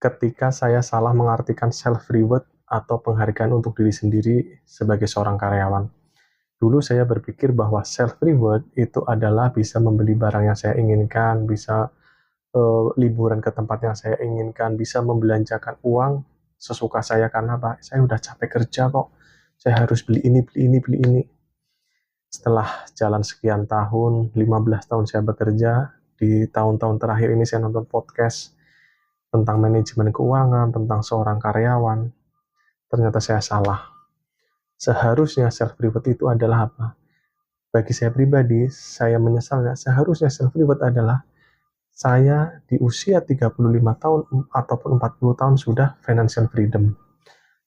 ketika saya salah mengartikan self-reward atau penghargaan untuk diri sendiri sebagai seorang karyawan. Dulu saya berpikir bahwa self-reward itu adalah bisa membeli barang yang saya inginkan, bisa liburan ke tempat yang saya inginkan, bisa membelanjakan uang sesuka saya karena apa? Saya udah capek kerja kok. Saya harus beli ini, beli ini, beli ini. Setelah jalan sekian tahun, 15 tahun saya bekerja, di tahun-tahun terakhir ini saya nonton podcast tentang manajemen keuangan, tentang seorang karyawan. Ternyata saya salah. Seharusnya self-reward itu adalah apa? Bagi saya pribadi, saya menyesal. Seharusnya self-reward adalah saya di usia 35 tahun ataupun 40 tahun sudah financial freedom.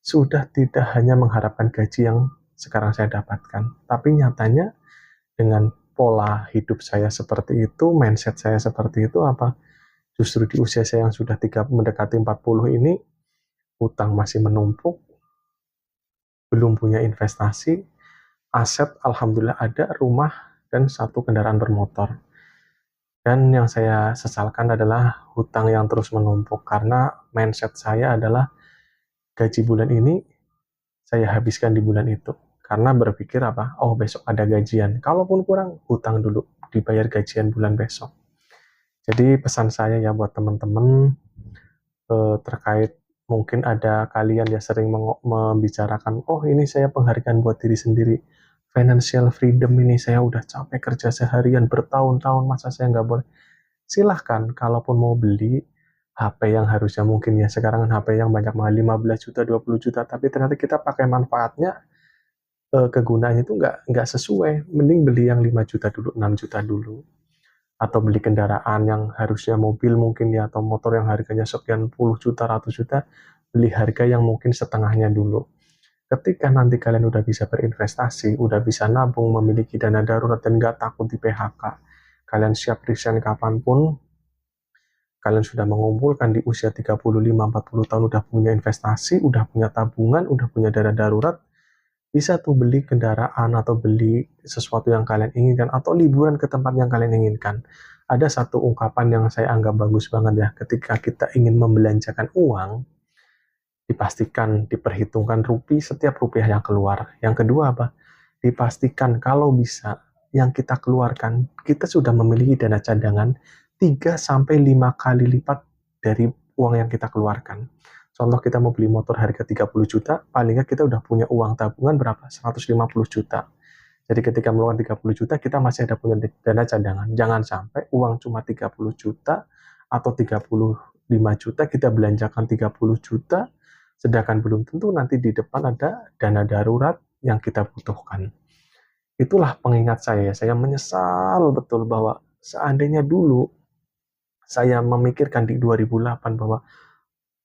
Sudah tidak hanya mengharapkan gaji yang sekarang saya dapatkan. Tapi nyatanya dengan pola hidup saya seperti itu, mindset saya seperti itu, apa? Justru di usia saya yang sudah mendekati 40 ini, utang masih menumpuk, belum punya investasi, aset alhamdulillah ada, rumah, dan satu kendaraan bermotor. Dan yang saya sesalkan adalah hutang yang terus menumpuk karena mindset saya adalah gaji bulan ini saya habiskan di bulan itu. Karena berpikir apa? Oh, besok ada gajian. Kalaupun kurang, hutang dulu, dibayar gajian bulan besok. Jadi pesan saya ya buat teman-teman terkait mungkin ada kalian ya sering membicarakan, oh ini saya penghargaan buat diri sendiri. Financial freedom ini saya udah capek kerja seharian bertahun-tahun, masa saya nggak boleh? Silahkan, kalaupun mau beli HP yang harusnya mungkin ya sekarang kan HP yang banyak mahal 15 juta, 20 juta, tapi ternyata kita pakai manfaatnya, kegunaannya itu nggak sesuai. Mending beli yang 5 juta dulu, 6 juta dulu. Atau beli kendaraan yang harusnya mobil mungkin ya, atau motor yang harganya sekian puluh juta, ratus juta, beli harga yang mungkin setengahnya dulu. Ketika nanti kalian udah bisa berinvestasi, udah bisa nabung, memiliki dana darurat, dan nggak takut di PHK, kalian siap resign kapanpun, kalian sudah mengumpulkan di usia 35-40 tahun, udah punya investasi, udah punya tabungan, udah punya dana darurat, bisa tuh beli kendaraan atau beli sesuatu yang kalian inginkan, atau liburan ke tempat yang kalian inginkan. Ada satu ungkapan yang saya anggap bagus banget ya, ketika kita ingin membelanjakan uang, dipastikan, diperhitungkan setiap rupiah yang keluar. Yang kedua apa? Dipastikan kalau bisa yang kita keluarkan, kita sudah memiliki dana cadangan 3-5 kali lipat dari uang yang kita keluarkan. Contoh kita mau beli motor harga 30 juta, paling nggak kita udah punya uang tabungan berapa? 150 juta. Jadi ketika mengeluarkan 30 juta, kita masih ada punya dana cadangan. Jangan sampai uang cuma 30 juta atau 35 juta, kita belanjakan 30 juta, sedangkan belum tentu nanti di depan ada dana darurat yang kita butuhkan. Itulah pengingat saya menyesal betul bahwa seandainya dulu saya memikirkan di 2008 bahwa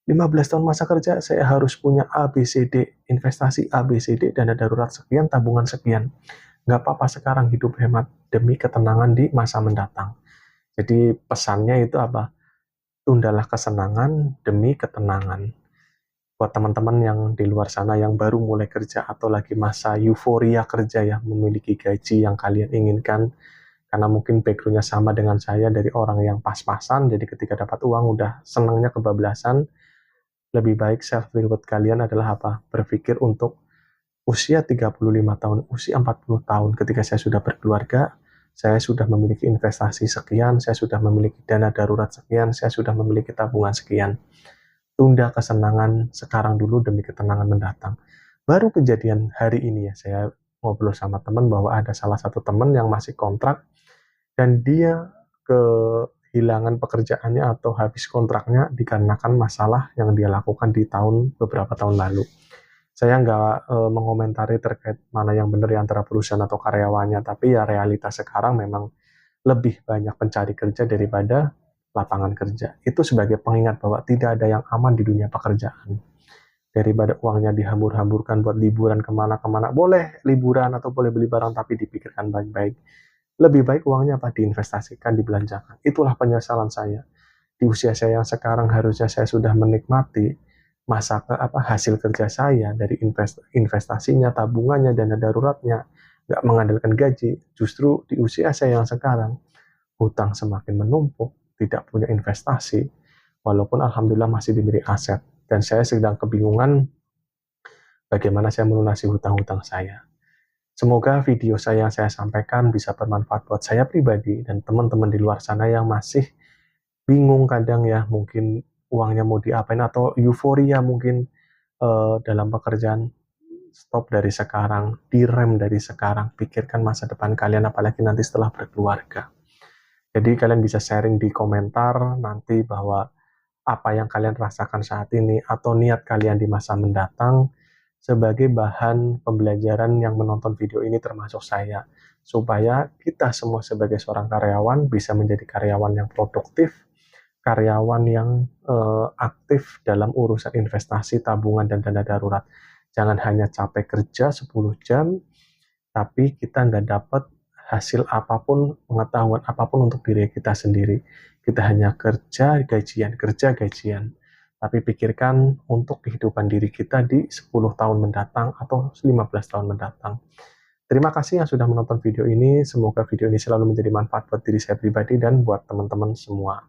15 tahun masa kerja saya harus punya ABCD, investasi ABCD, dana darurat sekian, tabungan sekian. Nggak apa-apa sekarang hidup hemat demi ketenangan di masa mendatang. Jadi pesannya itu apa? Tundalah kesenangan demi ketenangan. Buat teman-teman yang di luar sana yang baru mulai kerja atau lagi masa euforia kerja ya, memiliki gaji yang kalian inginkan, karena mungkin backgroundnya sama dengan saya dari orang yang pas-pasan, jadi ketika dapat uang udah senangnya kebablasan. Lebih baik self-reward kalian adalah apa? Berpikir untuk usia 35 tahun, usia 40 tahun, ketika saya sudah berkeluarga, saya sudah memiliki investasi sekian, saya sudah memiliki dana darurat sekian, saya sudah memiliki tabungan sekian. Tunda kesenangan sekarang dulu demi ketenangan mendatang. Baru kejadian hari ini ya, saya ngobrol sama teman bahwa ada salah satu teman yang masih kontrak, dan dia kehilangan pekerjaannya atau habis kontraknya dikarenakan masalah yang dia lakukan di beberapa tahun lalu. Saya nggak mengomentari terkait mana yang benar ya antara perusahaan atau karyawannya, tapi ya realitas sekarang memang lebih banyak pencari kerja daripada lapangan kerja. Itu sebagai pengingat bahwa tidak ada yang aman di dunia pekerjaan. Daripada uangnya dihambur-hamburkan buat liburan kemana-kemana, boleh liburan atau boleh beli barang, tapi dipikirkan baik-baik. Lebih baik uangnya apa? Diinvestasikan, dibelanjakan. Itulah penyesalan saya. Di usia saya yang sekarang harusnya saya sudah menikmati hasil kerja saya dari investasinya, tabungannya, dana daruratnya, nggak mengandalkan gaji. Justru di usia saya yang sekarang, hutang semakin menumpuk, tidak punya investasi, walaupun alhamdulillah masih diberi aset. Dan saya sedang kebingungan bagaimana saya melunasi hutang-hutang saya. Semoga video saya yang saya sampaikan bisa bermanfaat buat saya pribadi dan teman-teman di luar sana yang masih bingung kadang ya, mungkin uangnya mau diapain atau euforia mungkin dalam pekerjaan. Stop dari sekarang, direm dari sekarang, pikirkan masa depan kalian apalagi nanti setelah berkeluarga. Jadi kalian bisa sharing di komentar nanti bahwa apa yang kalian rasakan saat ini atau niat kalian di masa mendatang sebagai bahan pembelajaran yang menonton video ini termasuk saya, supaya kita semua sebagai seorang karyawan bisa menjadi karyawan yang produktif, karyawan yang aktif dalam urusan investasi, tabungan, dan dana darurat. Jangan hanya capek kerja 10 jam, tapi kita nggak dapat hasil apapun, pengetahuan apapun untuk diri kita sendiri. Kita hanya kerja gajian. Tapi pikirkan untuk kehidupan diri kita di 10 tahun mendatang atau 15 tahun mendatang. Terima kasih yang sudah menonton video ini. Semoga video ini selalu menjadi manfaat buat diri saya pribadi dan buat teman-teman semua.